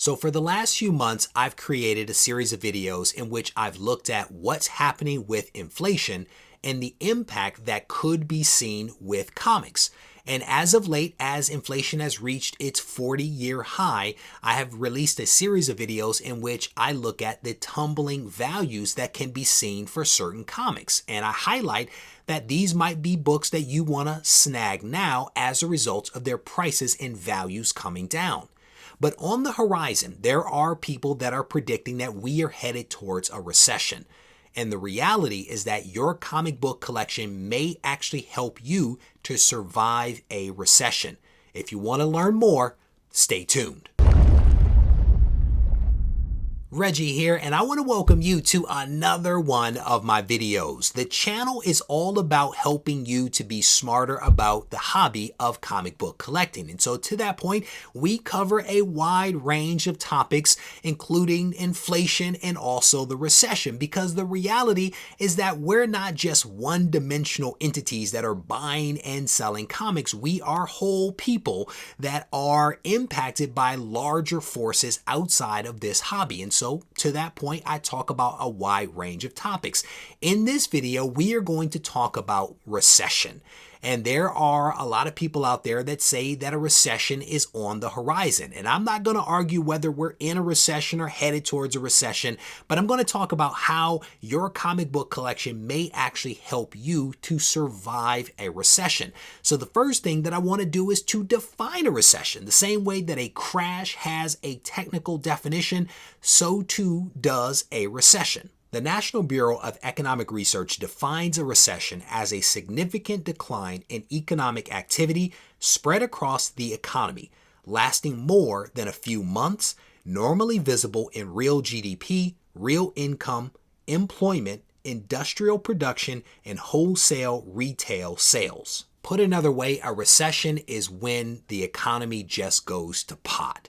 So for the last few months, I've created a series of videos in which I've looked at what's happening with inflation and the impact that could be seen with comics. And as of late, as inflation has reached its 40-year high, I have released a series of videos in which I look at the tumbling values that can be seen for certain comics. And I highlight that these might be books that you want to snag now as a result of their prices and values coming down. But on the horizon, there are people that are predicting that we are headed towards a recession. And the reality is that your comic book collection may actually help you to survive a recession. If you want to learn more, stay tuned. Reggie here, and I want to welcome you to another one of my videos. The channel is all about helping you to be smarter about the hobby of comic book collecting. And so to that point, we cover a wide range of topics, including inflation and also the recession, because the reality is that we're not just one-dimensional entities that are buying and selling comics. We are whole people that are impacted by larger forces outside of this hobby. And so to that point, I talk about a wide range of topics. In this video, we are going to talk about recession. And there are a lot of people out there that say that a recession is on the horizon. And I'm not going to argue whether we're in a recession or headed towards a recession, but I'm going to talk about how your comic book collection may actually help you to survive a recession. So the first thing that I want to do is to define a recession. The same way that a crash has a technical definition, so too does a recession. The National Bureau of Economic Research defines a recession as a significant decline in economic activity spread across the economy, lasting more than a few months, normally visible in real GDP, real income, employment, industrial production, and wholesale retail sales. Put another way, a recession is when the economy just goes to pot.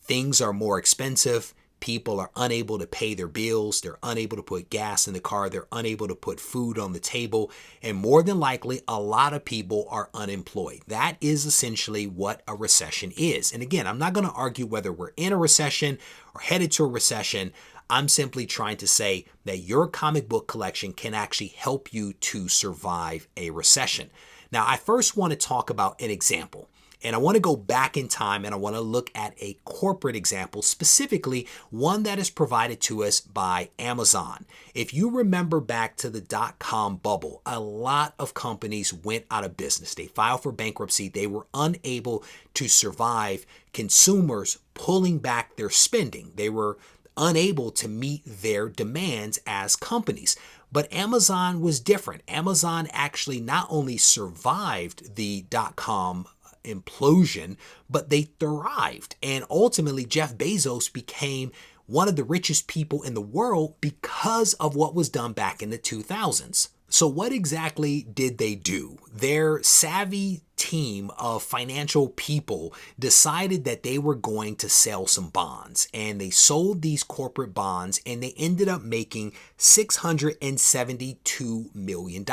Things are more expensive. People are unable to pay their bills, they're unable to put gas in the car, they're unable to put food on the table, and more than likely, a lot of people are unemployed. That is essentially what a recession is. And again, I'm not going to argue whether we're in a recession or headed to a recession. I'm simply trying to say that your comic book collection can actually help you to survive a recession. Now, I first want to talk about an example. And I want to go back in time and I want to look at a corporate example, specifically one that is provided to us by Amazon. If you remember back to the dot-com bubble, a lot of companies went out of business. They filed for bankruptcy. They were unable to survive. Consumers pulling back their spending. They were unable to meet their demands as companies. But Amazon was different. Amazon actually not only survived the dot-com implosion, but they thrived. And ultimately, Jeff Bezos became one of the richest people in the world because of what was done back in the 2000s. So what exactly did they do? Their savvy team of financial people decided that they were going to sell some bonds, and they sold these corporate bonds and they ended up making $672 million.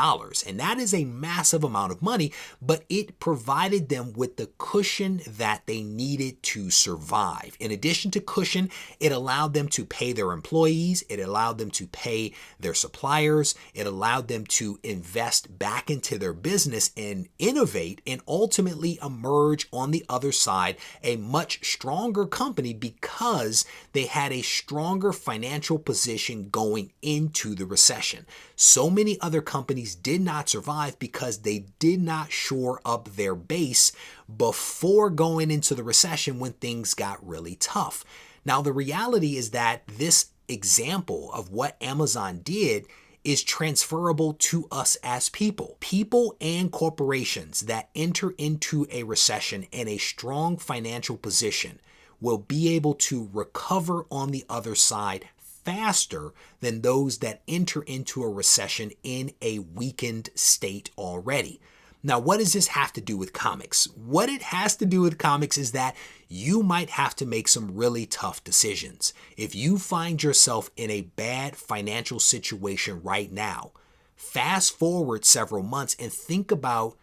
And that is a massive amount of money, but it provided them with the cushion that they needed to survive. In addition to cushion, it allowed them to pay their employees, it allowed them to pay their suppliers, it allowed them to invest back into their business and innovate and ultimately emerge on the other side a much stronger company because they had a stronger financial position going into the recession. So many other companies did not survive because they did not shore up their base before going into the recession when things got really tough. Now, the reality is that this example of what Amazon did is transferable to us as people. People and corporations that enter into a recession in a strong financial position will be able to recover on the other side faster than those that enter into a recession in a weakened state already. Now, what does this have to do with comics? What it has to do with comics is that you might have to make some really tough decisions. If you find yourself in a bad financial situation right now, fast forward several months and think about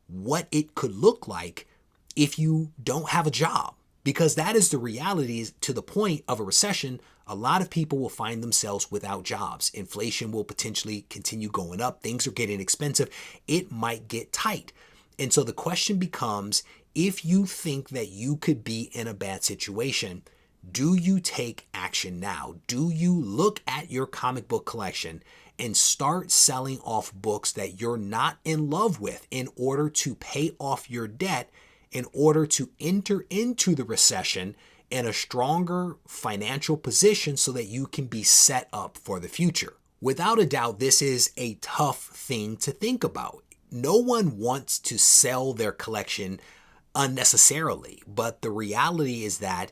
what it could look like if you don't have a job. Because that is the reality. To the point of a recession, a lot of people will find themselves without jobs. Inflation will potentially continue going up. Things are getting expensive. It might get tight. And so the question becomes, if you think that you could be in a bad situation, do you take action now? Do you look at your comic book collection and start selling off books that you're not in love with in order to pay off your debt, in order to enter into the recession in a stronger financial position so that you can be set up for the future? Without a doubt, this is a tough thing to think about. No one wants to sell their collection unnecessarily, but the reality is that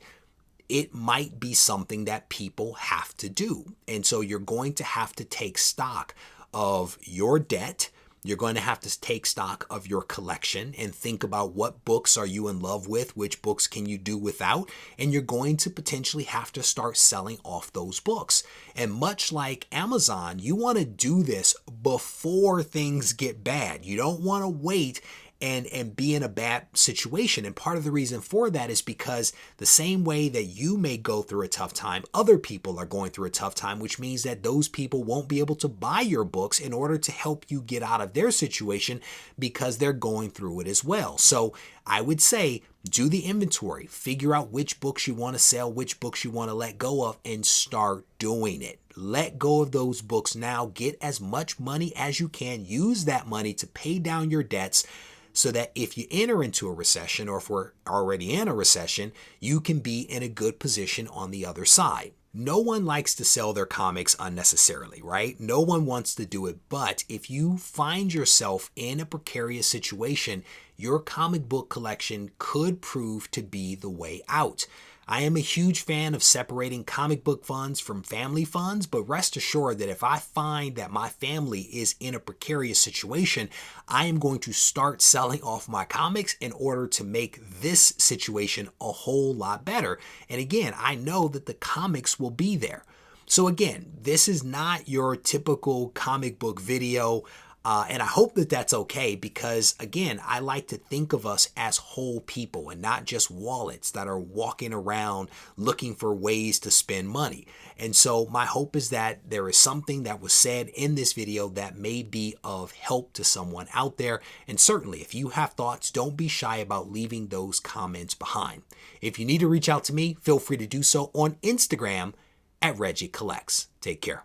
it might be something that people have to do. And so you're going to have to take stock of your debt. You're going to have to take stock of your collection and think about what books are you in love with, which books can you do without, and you're going to potentially have to start selling off those books. And much like Amazon, you want to do this before things get bad. You don't want to wait and be in a bad situation. And part of the reason for that is because the same way that you may go through a tough time, other people are going through a tough time, which means that those people won't be able to buy your books in order to help you get out of their situation because they're going through it as well. So I would say, do the inventory, figure out which books you want to sell, which books you want to let go of, and start doing it. Let go of those books now. Get as much money as you can. Use that money to pay down your debts, so that if you enter into a recession, or if we're already in a recession, you can be in a good position on the other side. No one likes to sell their comics unnecessarily, right? No one wants to do it. But if you find yourself in a precarious situation, your comic book collection could prove to be the way out. I am a huge fan of separating comic book funds from family funds, but rest assured that if I find that my family is in a precarious situation, I am going to start selling off my comics in order to make this situation a whole lot better. And again, I know that the comics will be there. So again, this is not your typical comic book video. And I hope that that's okay, because again, I like to think of us as whole people and not just wallets that are walking around looking for ways to spend money. And so my hope is that there is something that was said in this video that may be of help to someone out there. And certainly if you have thoughts, don't be shy about leaving those comments behind. If you need to reach out to me, feel free to do so on Instagram at Regie Collects. Take care.